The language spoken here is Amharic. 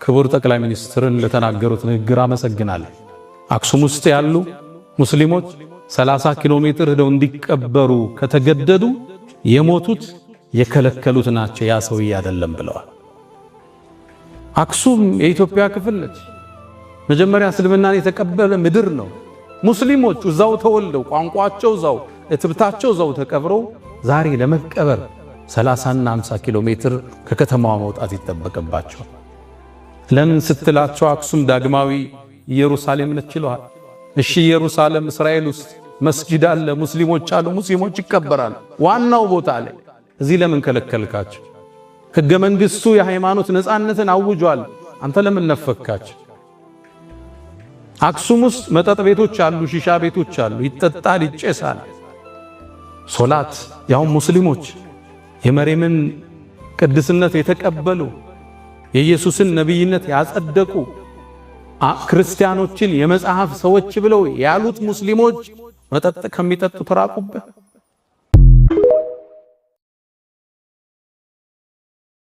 ክቡር ጠቅላይ ሚኒስትርን ለተናገሩት ንግግር አመሰግናለሁ። አክሱም ውስጥ ያሉ ሙስሊሞች 30 ኪሎ ሜትር ሄደው እንዲቀበሩ ከተገደዱ የሞቱት የከለከሉት ናቸው፣ ያ ሰውዬ አይደለም ብለዋል። አክሱም የኢትዮጵያ ክፍል ነች። መጀመሪያ እስልምናን የተቀበለ ምድር ነው። ሙስሊሞች እዛው ተወልደው ቋንቋቸው እዛው እትብታቸው እዛው ተቀብረው ዛሬ ለመቀበር 30 እና 50 ኪሎ ሜትር ከከተማዋ መውጣት ይጠበቅባቸዋል። ለምን ስትላቸው አክሱም ዳግማዊ ኢየሩሳሌም ነች ይለዋል። እሺ ኢየሩሳሌም እስራኤል ውስጥ መስጂድ አለ፣ ሙስሊሞች አሉ፣ ሙስሊሞች ይከበራሉ ዋናው ቦታ ላይ። እዚህ ለምን ከለከልካቸው? ሕገ መንግሥቱ የሃይማኖት ነፃነትን አውጇል። አንተ ለምን ነፈካቸው? አክሱም ውስጥ መጠጥ ቤቶች አሉ፣ ሺሻ ቤቶች አሉ፣ ይጠጣል፣ ይጨሳል። ሶላት ያው ሙስሊሞች የመርየምን ቅድስነት የተቀበሉ የኢየሱስን ነብይነት ያጸደቁ ክርስቲያኖችን የመጽሐፍ ሰዎች ብለው ያሉት ሙስሊሞች መጠጥ ከሚጠጡ ተራቁበት።